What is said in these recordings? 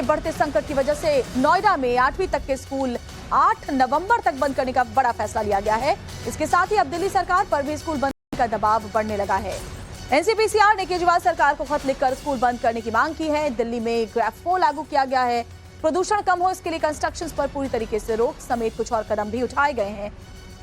बढ़ते संकट की वजह से नोएडा में 8वीं तक के स्कूल 8 नवंबर तक बंद करने का बड़ा फैसला लिया गया है। इसके साथ ही अब दिल्ली सरकार पर भी स्कूल बंद करने का दबाव बढ़ने लगा है। एनसीपीसीआर ने केजरीवाल सरकार को खत लिखकर स्कूल बंद करने की मांग की है। दिल्ली में ग्रेफ 4 लागू किया गया है। प्रदूषण कम हो इसके लिए कंस्ट्रक्शन पर पूरी तरीके से रोक समेत कुछ और कदम भी उठाए गए हैं।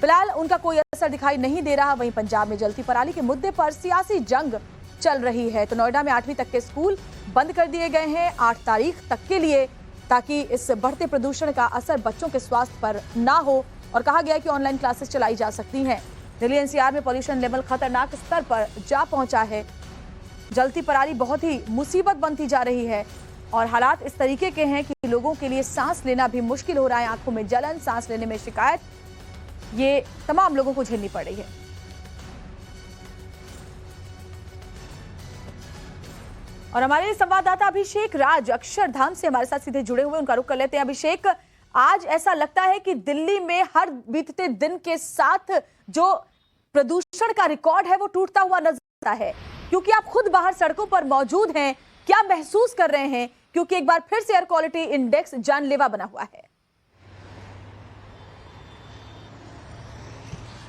फिलहाल उनका कोई असर दिखाई नहीं दे रहा। वहीं पंजाब में जलती पराली के मुद्दे पर सियासी जंग चल रही है। तो नोएडा में 8वीं तक के स्कूल बंद कर दिए गए हैं 8 तारीख तक के लिए, ताकि इस बढ़ते प्रदूषण का असर बच्चों के स्वास्थ्य पर ना हो। और कहा गया कि ऑनलाइन क्लासेस चलाई जा सकती हैं। दिल्ली एनसीआर में पॉल्यूशन लेवल खतरनाक स्तर पर जा पहुंचा है। जलती पराली बहुत ही मुसीबत बनती जा रही है और हालात इस तरीके के हैं कि लोगों के लिए सांस लेना भी मुश्किल हो रहा है। आंखों में जलन, सांस लेने में शिकायत, ये तमाम लोगों को झेलनी पड़ रही है। और हमारे संवाददाता अभिषेक राज अक्षरधाम से हमारे साथ सीधे जुड़े हुए, उनका रुख कर लेते हैं। अभिषेक, आज ऐसा लगता है कि दिल्ली में हर बीतते दिन के साथ जो प्रदूषण का रिकॉर्ड है वो टूटता हुआ नजर आता है, क्योंकि आप खुद बाहर सड़कों पर मौजूद हैं। क्या महसूस कर रहे हैं, क्योंकि एक बार फिर से एयर क्वालिटी इंडेक्स जानलेवा बना हुआ है?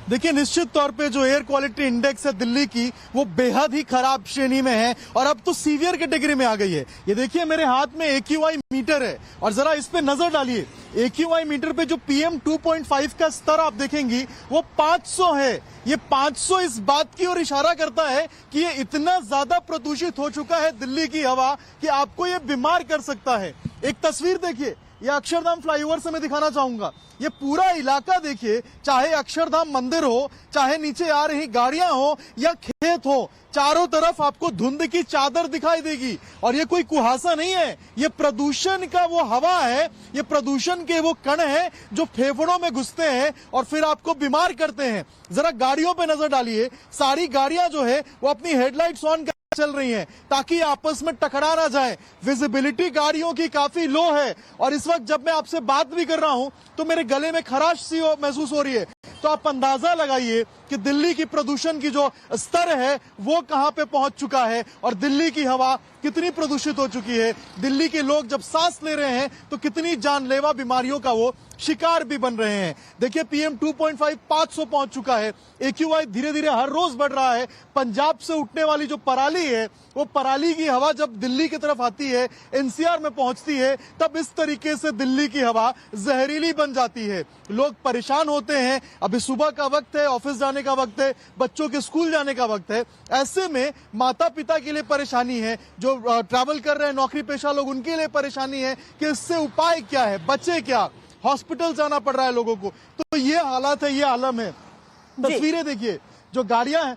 देखिए, निश्चित तौर पे जो एयर क्वालिटी इंडेक्स है दिल्ली की, वो बेहद ही खराब श्रेणी में है और अब तो सीवियर कैटेगरी में आ गई है। ये देखिए, मेरे हाथ में AQI मीटर है और जरा इस पे नजर डालिए। AQI मीटर पे जो PM 2.5 का स्तर आप देखेंगी वो 500 है। ये 500 इस बात की ओर इशारा करता है कि ये इतना ज्यादा प्रदूषित हो चुका है दिल्ली की हवा कि आपको ये बीमार कर सकता है। एक तस्वीर देखिए, ये अक्षरधाम फ्लाईओवर से मैं दिखाना चाहूंगा। ये पूरा इलाका देखिए, चाहे अक्षरधाम मंदिर हो, चाहे नीचे आ रही गाड़ियां हो या खेत हो, चारों तरफ आपको धुंध की चादर दिखाई देगी। और ये कोई कुहासा नहीं है, ये प्रदूषण का वो हवा है, ये प्रदूषण के वो कण हैं जो फेफड़ों में घुसते हैं और फिर आपको बीमार करते हैं। जरा गाड़ियों पे नजर डालिए, सारी गाड़ियां जो है वो अपनी हेडलाइट्स ऑन चल रही हैं ताकि आपस में टकरा ना जाए। विजिबिलिटी गाड़ियों की काफी लो है और इस वक्त जब मैं आपसे बात भी कर रहा हूं तो मेरे गले में खराश सी महसूस हो रही है। तो आप अंदाजा लगाइए कि दिल्ली की प्रदूषण की जो स्तर है वो कहां पे पहुंच चुका है और दिल्ली की हवा कितनी प्रदूषित हो चुकी है। दिल्ली के लोग जब सांस ले रहे हैं तो कितनी जानलेवा बीमारियों का वो शिकार भी बन रहे हैं। देखिए, PM 2.5 500 पहुंच चुका है। AQI धीरे धीरे हर रोज बढ़ रहा है। पंजाब से उठने वाली जो पराली है, वो पराली की हवा जब दिल्ली की तरफ आती है, NCR में पहुंचती है, तब इस तरीके से दिल्ली की हवा जहरीली बन जाती है। लोग परेशान होते हैं। अभी सुबह का वक्त है, ऑफिस जाने का वक्त है, बच्चों के स्कूल जाने का वक्त है। ऐसे में माता पिता के लिए परेशानी है, जो ट्रैवल कर रहे हैं नौकरी पेशा लोग, उनके लिए परेशानी है कि इससे उपाय क्या है, बचे क्या। हॉस्पिटल जाना पड़ रहा है लोगों को। तो ये हालात है, ये आलम है। तस्वीरें देखिए, जो गाड़ियां हैं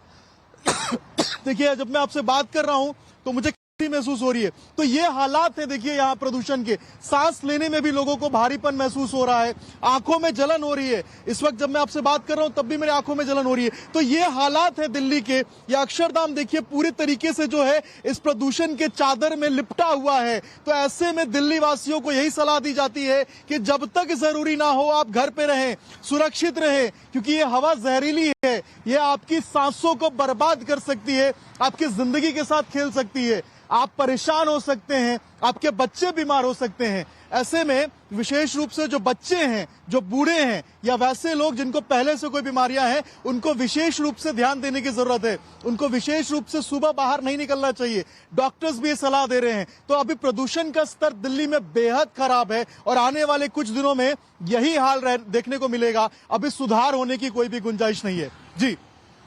देखिए, जब मैं आपसे बात कर रहा हूं तो मुझे महसूस हो रही है। तो ये हालात है देखिए यहाँ प्रदूषण के। सांस लेने में भी लोगों को भारीपन महसूस हो रहा है, आंखों में जलन हो रही है। इस वक्त जब मैं आपसे बात कर रहा हूं तब भी मेरी आंखों में जलन हो रही है। तो ये हालात है दिल्ली के। ये अक्षरधाम देखिए पूरी तरीके से जो है इस प्रदूषण के चादर में लिपटा हुआ है। तो ऐसे में दिल्ली वासियों को यही सलाह दी जाती है कि जब तक जरूरी ना हो आप घर पे रहें, सुरक्षित रहें, क्योंकि ये हवा जहरीली है। ये आपकी सांसों को बर्बाद कर सकती है, आपकी जिंदगी के साथ खेल सकती है। आप परेशान हो सकते हैं, आपके बच्चे बीमार हो सकते हैं। ऐसे में विशेष रूप से जो बच्चे हैं, जो बूढ़े हैं या वैसे लोग जिनको पहले से कोई बीमारियां हैं, उनको विशेष रूप से ध्यान देने की जरूरत है। उनको विशेष रूप से सुबह बाहर नहीं निकलना चाहिए। डॉक्टर्स भी ये सलाह दे रहे हैं। तो अभी प्रदूषण का स्तर दिल्ली में बेहद खराब है और आने वाले कुछ दिनों में यही हाल देखने को मिलेगा। अभी सुधार होने की कोई भी गुंजाइश नहीं है। जी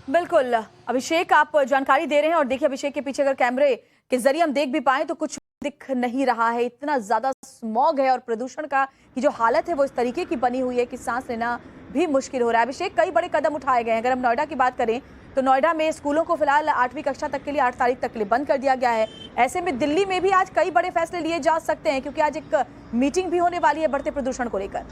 बिल्कुल अभिषेक, आप जानकारी दे रहे हैं। और देखिए, अभिषेक के पीछे अगर कैमरे के जरिए हम देख भी पाए तो कुछ दिख नहीं रहा है। इतना ज्यादा स्मॉग है और प्रदूषण का की जो हालत है वो इस तरीके की बनी हुई है कि सांस लेना भी मुश्किल हो रहा है। अभिषेक, कई बड़े कदम उठाए गए हैं। अगर हम नोएडा की बात करें तो नोएडा में स्कूलों को फिलहाल 8वीं कक्षा तक के लिए 8 तारीख तक के लिए बंद कर दिया गया है। ऐसे में दिल्ली में भी आज कई बड़े फैसले लिए जा सकते हैं, क्योंकि आज एक मीटिंग भी होने वाली है बढ़ते प्रदूषण को लेकर।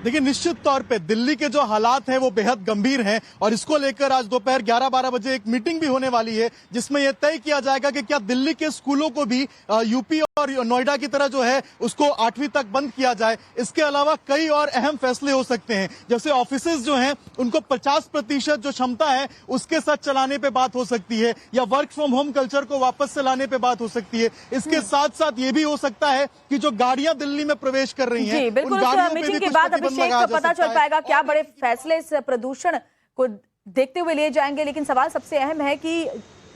देखिए, निश्चित तौर पे दिल्ली के जो हालात हैं वो बेहद गंभीर हैं और इसको लेकर आज दोपहर 11-12 बजे एक मीटिंग भी होने वाली है जिसमें यह तय किया जाएगा कि क्या दिल्ली के स्कूलों को भी यूपी और नोएडा की तरह जो है उसको 8वीं तक बंद किया जाए। इसके अलावा कई और अहम फैसले हो सकते हैं, जैसे ऑफिसेज जो हैं उनको 50% जो क्षमता है उसके साथ चलाने पे बात हो सकती है, या वर्क फ्रॉम होम कल्चर को वापस से लाने पे बात हो सकती है। इसके साथ साथ ये भी हो सकता है कि जो गाड़ियां दिल्ली में प्रवेश कर रही हैं, जी बिल्कुल, उन गाड़ियों पे मीटिंग भी के कुछ बाद प्रतिबंध अभिषेक लगाया को जा पता सकता चल है। पाएगा क्या बड़े फैसले इस प्रदूषण को देखते हुए लिए जाएंगे। लेकिन सवाल सबसे अहम है कि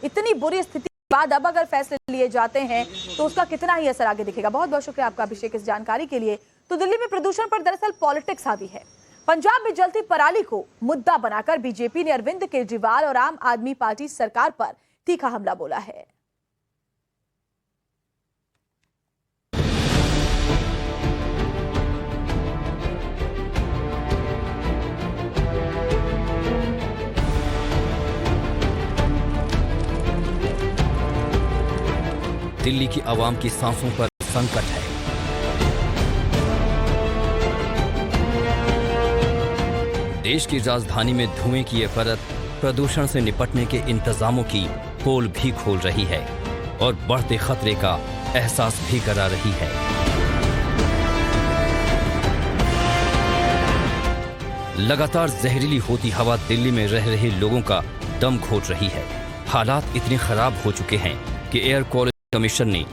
इतनी बुरी स्थिति के बाद अब अगर फैसले लिए जाते हैं तो उसका कितना ही असर आगे दिखेगा। बहुत बहुत शुक्रिया आपका अभिषेक इस जानकारी के लिए। तो दिल्ली में प्रदूषण पर दरअसल पॉलिटिक्स हावी है। पंजाब में जलती पराली को मुद्दा बनाकर बीजेपी ने अरविंद केजरीवाल और आम आदमी पार्टी सरकार पर तीखा हमला बोला है। दिल्ली की आवाम की सांसों पर संकट है। देश की राजधानी में धुएं की यह परत प्रदूषण से निपटने के इंतजामों की पोल भी खोल रही है और बढ़ते खतरे का एहसास भी करा रही है। लगातार जहरीली होती हवा दिल्ली में रह रहे लोगों का दम घोट रही है। हालात इतने खराब हो चुके हैं कि एयर क्वालिटी कमीशन ने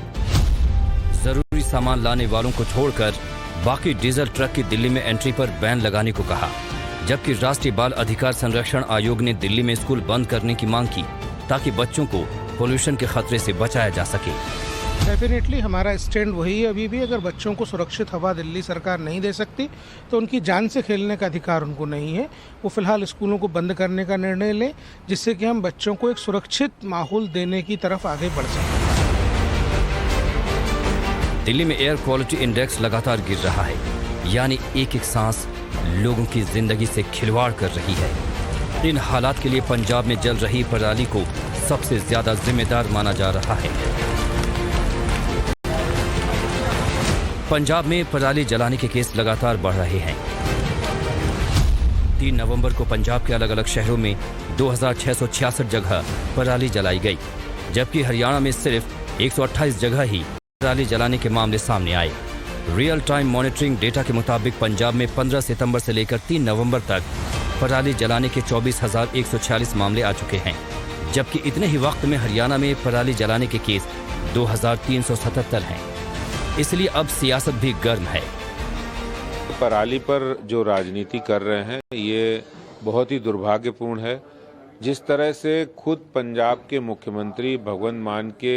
जरूरी सामान लाने वालों को छोड़कर बाकी डीजल ट्रक की दिल्ली में एंट्री पर बैन लगाने को कहा, जबकि राष्ट्रीय बाल अधिकार संरक्षण आयोग ने दिल्ली में स्कूल बंद करने की मांग की ताकि बच्चों को पोल्यूशन के खतरे से बचाया जा सके। डेफिनेटली हमारा स्टैंड वही है अभी भी। अगर बच्चों को सुरक्षित हवा दिल्ली सरकार नहीं दे सकती तो उनकी जान से खेलने का अधिकार उनको नहीं है। वो फिलहाल स्कूलों को बंद करने का निर्णय लें जिससे कि हम बच्चों को एक सुरक्षित माहौल देने की तरफ आगे बढ़ सकें। दिल्ली में एयर क्वालिटी इंडेक्स लगातार गिर रहा है, यानी एक एक सांस लोगों की जिंदगी से खिलवाड़ कर रही है। इन हालात के लिए पंजाब में जल रही पराली को सबसे ज्यादा जिम्मेदार माना जा रहा है। पंजाब में पराली जलाने के केस लगातार बढ़ रहे हैं। 3 नवंबर को पंजाब के अलग अलग शहरों में 2666 जगह पराली जलाई गई, जबकि हरियाणा में सिर्फ 128 जगह ही पराली जलाने के मामले सामने आए। रियल टाइम मॉनिटरिंग डेटा के मुताबिक पंजाब में 15 सितंबर से लेकर 3 नवंबर तक पराली जलाने के 24,146 मामले आ चुके हैं, जबकि इतने ही वक्त में हरियाणा में पराली जलाने के केस 2,377 हैं। इसलिए अब सियासत भी गर्म है। पराली पर जो राजनीति कर रहे हैं ये बहुत ही दुर्भाग्यपूर्ण है। जिस तरह से खुद पंजाब के मुख्यमंत्री भगवंत मान के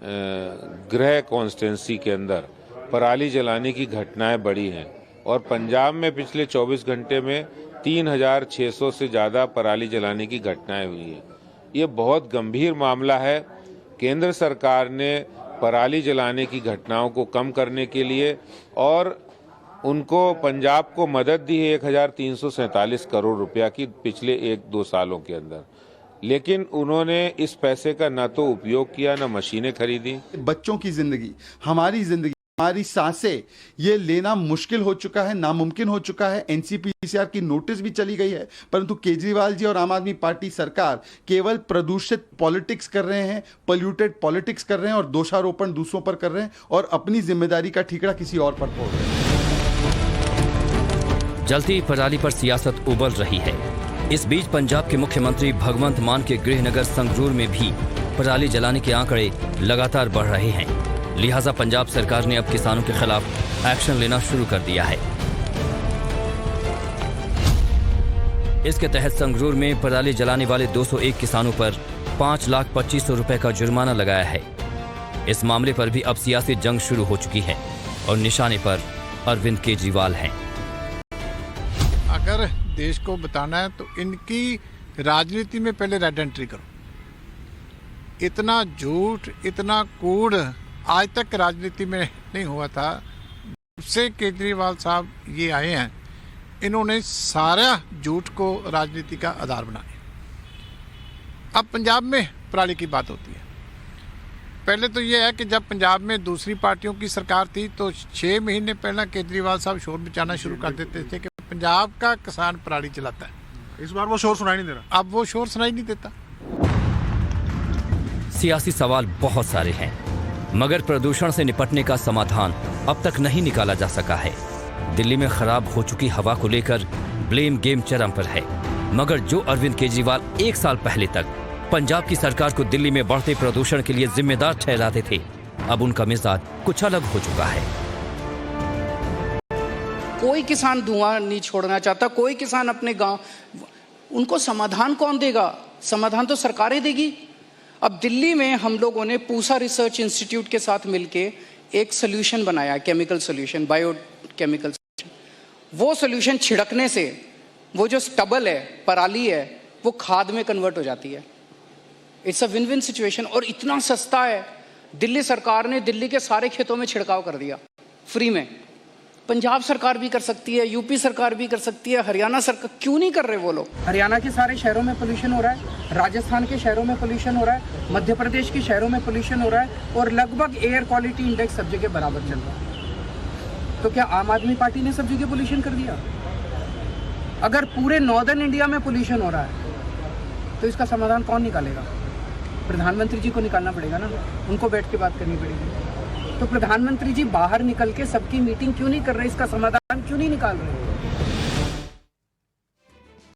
गृह कॉन्स्टिट्यूंसी के अंदर पराली जलाने की घटनाएं बढ़ी हैं और पंजाब में पिछले 24 घंटे में 3,600 से ज़्यादा पराली जलाने की घटनाएं हुई हैं। ये बहुत गंभीर मामला है। केंद्र सरकार ने पराली जलाने की घटनाओं को कम करने के लिए और उनको पंजाब को मदद दी है 1,347 करोड़ रुपया की पिछले 1-2 सालों के अंदर, लेकिन उन्होंने इस पैसे का ना तो उपयोग किया ना मशीनें खरीदी। बच्चों की जिंदगी, हमारी जिंदगी, हमारी सांसें ये लेना मुश्किल हो चुका है, नामुमकिन हो चुका है। एनसीपीसीआर की नोटिस भी चली गई है, परंतु केजरीवाल जी और आम आदमी पार्टी सरकार केवल प्रदूषित पॉलिटिक्स कर रहे हैं, पोल्यूटेड पॉलिटिक्स कर रहे हैं और दोषारोपण दूसरों पर कर रहे हैं और अपनी जिम्मेदारी का ठीकरा किसी और पर फोड़ रहे हैं। जलती पराली पर सियासत उबल रही है। इस बीच पंजाब के मुख्यमंत्री भगवंत मान के गृहनगर संगरूर में भी पराली जलाने के आंकड़े लगातार बढ़ रहे हैं। लिहाजा पंजाब सरकार ने अब किसानों के खिलाफ एक्शन लेना शुरू कर दिया है। इसके तहत संगरूर में पराली जलाने वाले 201 किसानों पर 5,25,000 रुपए का जुर्माना लगाया है। इस मामले पर भी अब सियासी जंग शुरू हो चुकी है और निशाने पर अरविंद केजरीवाल हैं। अगर देश को बताना है तो इनकी राजनीति में पहले रेड एंट्री करो। इतना झूठ, इतना कूड़ आज तक राजनीति में नहीं हुआ था। से केजरीवाल साहब ये आए हैं, इन्होंने सारा झूठ को राजनीति का आधार बनाया। अब पंजाब में पराली की बात होती है। पहले तो ये है कि जब पंजाब में दूसरी पार्टियों की सरकार थी तो 6 महीने पहले केजरीवाल साहब शोर मचाना शुरू कर देते थे कि पंजाब का किसान पराली जलाता है। इस बार वो शोर सुनाई नहीं दे रहा। अब वो शोर सुनाई नहीं देता। सियासी सवाल बहुत सारे हैं, मगर प्रदूषण से निपटने का समाधान अब तक नहीं निकाला जा सका है। दिल्ली में खराब हो चुकी हवा को लेकर ब्लेम गेम चरम पर है, मगर जो अरविंद केजरीवाल 1 साल पहले तक पंजाब की सरकार को दिल्ली में बढ़ते प्रदूषण के लिए जिम्मेदार ठहराते थे, अब उनका मिजाज कुछ अलग हो चुका है। कोई किसान धुआं नहीं छोड़ना चाहता, कोई किसान अपने गांव, उनको समाधान कौन देगा? समाधान तो सरकारें देगी। अब दिल्ली में हम लोगों ने पूसा रिसर्च इंस्टीट्यूट के साथ मिलके एक सोल्यूशन बनाया, केमिकल सोल्यूशन, बायोकेमिकल सोल्यूशन। वो सोल्यूशन छिड़कने से वो जो स्टबल है, पराली है, वो खाद में कन्वर्ट हो जाती है। It's a win win situation और इतना सस्ता है। दिल्ली सरकार ने दिल्ली के सारे खेतों में छिड़काव कर दिया फ्री में। पंजाब सरकार भी कर सकती है, यूपी सरकार भी कर सकती है, हरियाणा सरकार क्यों नहीं कर रहे वो लोग? हरियाणा के सारे शहरों में पोल्यूशन हो रहा है, राजस्थान के शहरों में पोल्यूशन हो रहा है, मध्य प्रदेश के शहरों में पोल्यूशन हो रहा है और लगभग एयर क्वालिटी इंडेक्स सब जगह बराबर चल रहा है। तो क्या आम आदमी पार्टी ने सब जगह पोल्यूशन कर दिया? अगर पूरे नॉर्दर्न इंडिया में पोल्यूशन हो रहा है तो इसका समाधान कौन निकालेगा? प्रधानमंत्री जी को निकालना पड़ेगा ना, उनको बैठ के बात करनी पड़ेगी। तो प्रधानमंत्री जी बाहर निकल के सबकी मीटिंग क्यों नहीं कर रहे? इसका समाधान क्यों नहीं निकाल रहे?